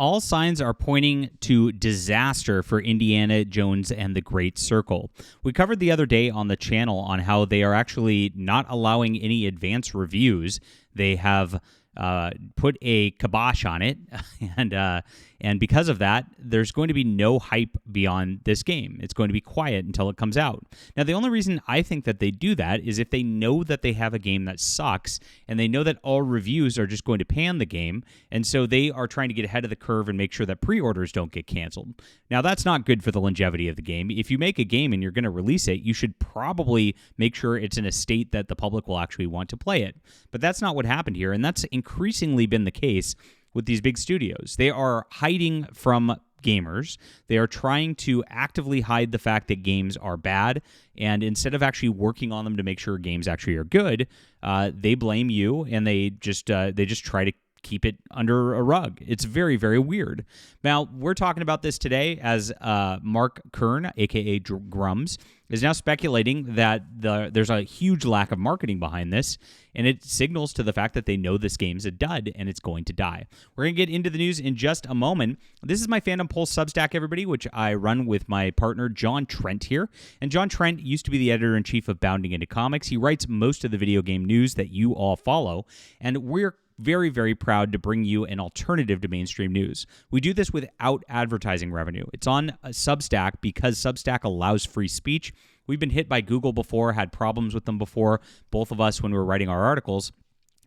all signs are pointing to disaster for Indiana Jones and the Great Circle. We covered the other day on the channel on how they are actually not allowing any advance reviews. They have put a kibosh on it, and because of that, there's going to be no hype beyond this game. It's going to be quiet until it comes out. Now, the only reason I think that they do that is if they know that they have a game that sucks, and they know that all reviews are just going to pan the game, and so they are trying to get ahead of the curve and make sure that pre-orders don't get canceled. Now, that's not good for the longevity of the game. If you make a game and you're going to release it, you should probably make sure it's in a state that the public will actually want to play it. But that's not what happened here, and that's increasingly been the case with these big studios. They are hiding from gamers. They are trying to actively hide the fact that games are bad, and instead of actually working on them to make sure games actually are good, they blame you, and they just try to keep it under a rug. It's very, very weird. Now, we're talking about this today as Mark Kern, a.k.a. Grums, is now speculating that there's a huge lack of marketing behind this, and it signals to the fact that they know this game's a dud and it's going to die. We're going to get into the news in just a moment. This is my Fandom Pulse Substack, everybody, which I run with my partner, John Trent here. And John Trent used to be the editor-in-chief of Bounding Into Comics. He writes most of the video game news that you all follow, and we're very, very proud to bring you an alternative to mainstream news. We do this without advertising revenue. It's on Substack because Substack allows free speech. We've been hit by Google before, had problems with them before, both of us when we were writing our articles.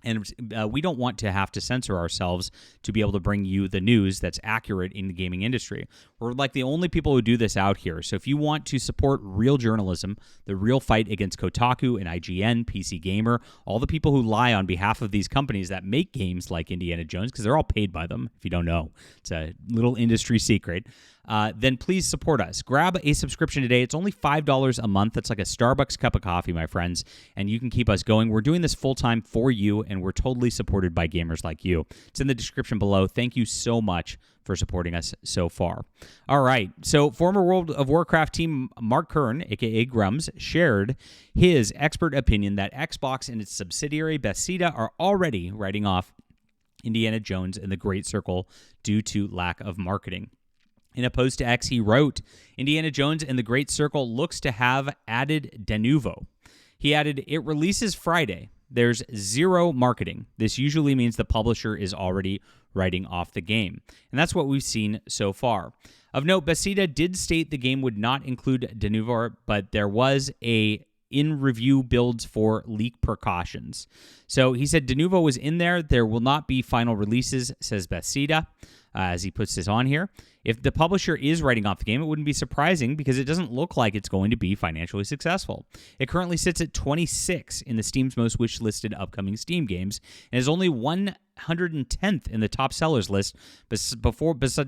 And we don't want to have to censor ourselves to be able to bring you the news that's accurate in the gaming industry. We're like the only people who do this out here. So if you want to support real journalism, the real fight against Kotaku and IGN, PC Gamer, all the people who lie on behalf of these companies that make games like Indiana Jones, because they're all paid by them, if you don't know. It's a little industry secret. Then please support us. Grab a subscription today. It's only $5 a month. That's like a Starbucks cup of coffee, my friends, and you can keep us going. We're doing this full-time for you, and we're totally supported by gamers like you. It's in the description below. Thank you so much for supporting us so far. All right, so former World of Warcraft team Mark Kern, a.k.a. Grums, shared his expert opinion that Xbox and its subsidiary Bethesda are already writing off Indiana Jones and the Great Circle due to lack of marketing. In a post to X, he wrote, Indiana Jones and the Great Circle looks to have added de novo. He added, it releases Friday. There's zero marketing. This usually means the publisher is already writing off the game. And that's what we've seen so far. Of note, Bethesda did state the game would not include de novo, but there was a in-review builds for leak precautions. So he said de novo was in there. There will not be final releases, says Bethesda, as he puts this on here. If the publisher is writing off the game, it wouldn't be surprising because it doesn't look like it's going to be financially successful. It currently sits at 26 in the Steam's most wish-listed upcoming Steam games and is only 110th in the top sellers list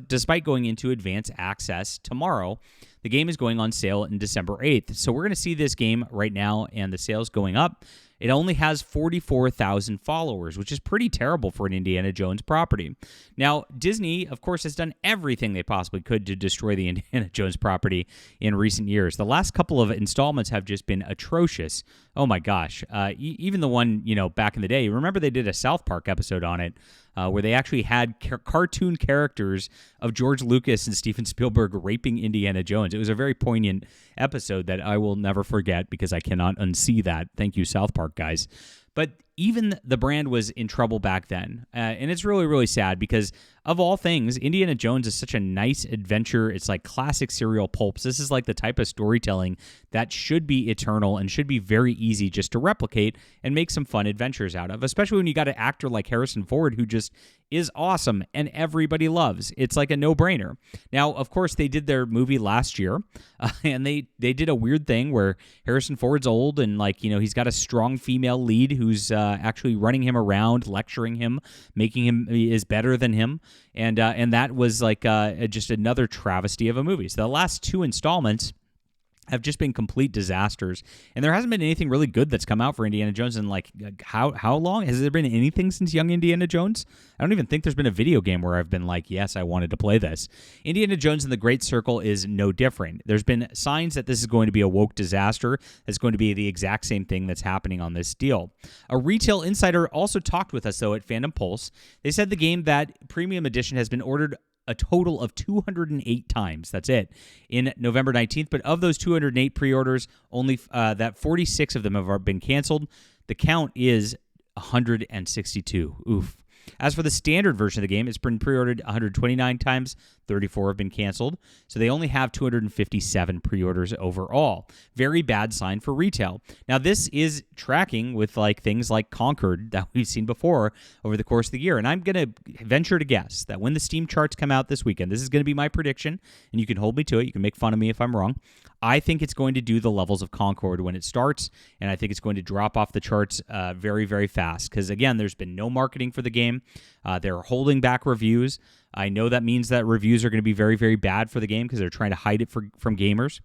despite going into advanced access tomorrow. The game is going on sale in December 8th. So we're going to see this game right now and the sales going up. It only has 44,000 followers, which is pretty terrible for an Indiana Jones property. Now, Disney, of course, has done everything they possibly could to destroy the Indiana Jones property in recent years. The last couple of installments have just been atrocious. Oh my gosh. Even the one, back in the day, remember they did a South Park episode on it, where they actually had cartoon characters of George Lucas and Steven Spielberg raping Indiana Jones. It was a very poignant episode that I will never forget because I cannot unsee that. Thank you, South Park guys. But even the brand was in trouble back then. And it's really, really sad because, of all things, Indiana Jones is such a nice adventure. It's like classic serial pulps. This is like the type of storytelling that should be eternal and should be very easy just to replicate and make some fun adventures out of, especially when you got an actor like Harrison Ford who just is awesome and everybody loves. It's like a no-brainer. Now, of course, they did their movie last year, and they did a weird thing where Harrison Ford's old and, he's got a strong female lead who's actually running him around, lecturing him, making him is better than him. And that was just another travesty of a movie. So the last two installments have just been complete disasters, and there hasn't been anything really good that's come out for Indiana Jones in how long? Has there been anything since Young Indiana Jones? I don't even think there's been a video game where I've been like, yes, I wanted to play this. Indiana Jones and the Great Circle is no different. There's been signs that this is going to be a woke disaster. That's going to be the exact same thing that's happening on this deal. A retail insider also talked with us, though, at Fandom Pulse. They said the game, that Premium Edition, has been ordered a total of 208 times. That's it, in November 19th. But of those 208 pre-orders, only that 46 of them have been canceled. The count is 162. Oof. As for the standard version of the game, it's been pre-ordered 129 times, 34 have been canceled, so they only have 257 pre-orders overall. Very bad sign for retail. Now, this is tracking with like things like Conquered that we've seen before over the course of the year, and I'm going to venture to guess that when the Steam charts come out this weekend, this is going to be my prediction, and you can hold me to it, you can make fun of me if I'm wrong. I think it's going to do the levels of Concord when it starts, and I think it's going to drop off the charts very, very fast because, again, there's been no marketing for the game. They're holding back reviews. I know that means that reviews are going to be very, very bad for the game because they're trying to hide it from gamers,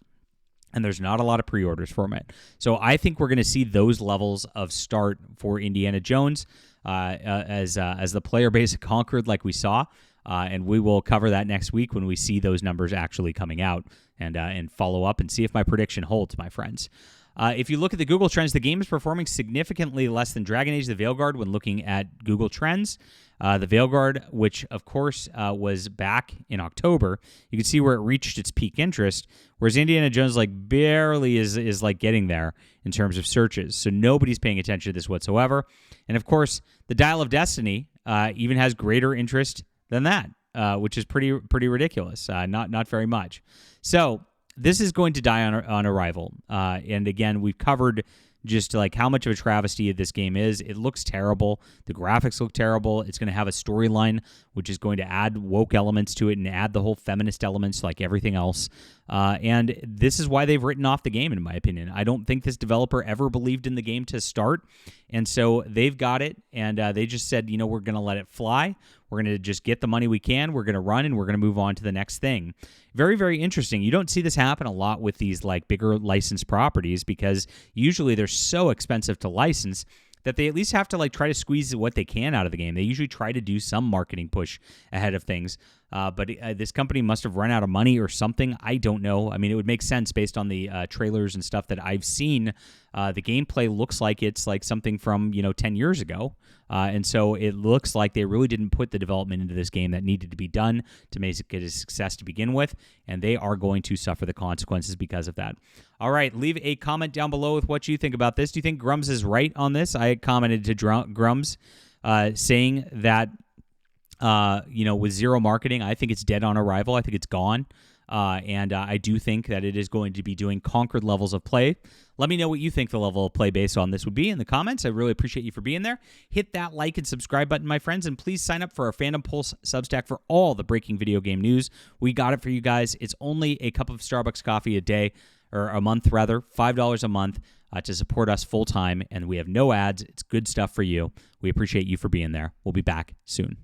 and there's not a lot of pre-orders for it. So I think we're going to see those levels of start for Indiana Jones as the player base conquered like we saw. And we will cover that next week when we see those numbers actually coming out and follow up and see if my prediction holds, my friends. If you look at the Google Trends, the game is performing significantly less than Dragon Age: The Veilguard when looking at Google Trends. The Veilguard, which of course was back in October, you can see where it reached its peak interest, whereas Indiana Jones like barely is like getting there in terms of searches. So nobody's paying attention to this whatsoever. And of course, the Dial of Destiny even has greater interest than that, which is pretty ridiculous. Not very much. So this is going to die on arrival. And again, we've covered just like how much of a travesty this game is. It looks terrible. The graphics look terrible. It's going to have a storyline which is going to add woke elements to it and add the whole feminist elements like everything else. And this is why they've written off the game, in my opinion. I don't think this developer ever believed in the game to start. And so they've got it, and they just said, we're going to let it fly. We're going to just get the money we can. We're going to run, and we're going to move on to the next thing. Very, very interesting. You don't see this happen a lot with these like bigger licensed properties because usually they're so expensive to license that they at least have to like try to squeeze what they can out of the game. They usually try to do some marketing push ahead of things. But this company must have run out of money or something. I don't know. I mean, it would make sense based on the trailers and stuff that I've seen. The gameplay looks like it's like something from 10 years ago. And so it looks like they really didn't put the development into this game that needed to be done to make it a success to begin with. And they are going to suffer the consequences because of that. All right, leave a comment down below with what you think about this. Do you think Grums is right on this? I commented to Grums saying that, with zero marketing, I think it's dead on arrival. I think it's gone. And I do think that it is going to be doing conquered levels of play. Let me know what you think the level of play based on this would be in the comments. I really appreciate you for being there. Hit that like and subscribe button, my friends, and please sign up for our Fandom Pulse Substack for all the breaking video game news. We got it for you guys. It's only a cup of Starbucks coffee a day, or a month rather, $5 a month to support us full time, and we have no ads. It's good stuff for you. We appreciate you for being there. We'll be back soon.